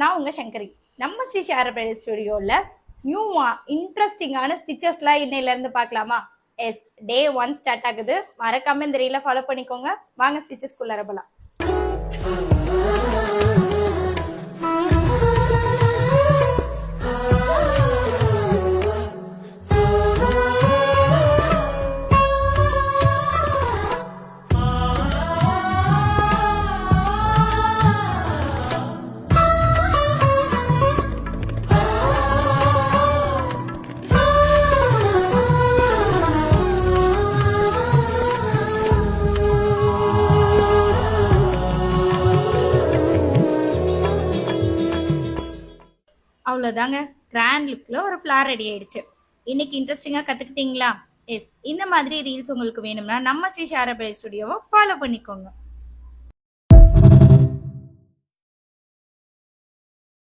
நான் உங்கள் சங்கரி. நம்ம ஸ்ரீ ஷேரபிரேட் ஸ்டுடியோவில் இன்ட்ரெஸ்டிங்கான ஸ்டிச்சஸ்லாம் இன்னையிலேருந்து பார்க்கலாமா? எஸ், டே 1 ஸ்டார்ட் ஆகுது. மறக்காம இந்த ரீலை ஃபாலோ பண்ணிக்கோங்க. வாங்க ஸ்டிச்சஸ்குள்ளே போகலாம். அவ்வளோதாங்க, கிராண்ட் லுக்கில் ஒரு ஃப்ளார் ரெடி ஆயிடுச்சு. இன்னைக்கு இன்ட்ரெஸ்டிங்காக கற்றுக்கிட்டீங்களா? எஸ், இந்த மாதிரி ரீல்ஸ் உங்களுக்கு வேணும்னா நம்ம ஸ்ரீ ஷேரபிரேட் ஸ்டுடியோவை ஃபாலோ பண்ணிக்கோங்க.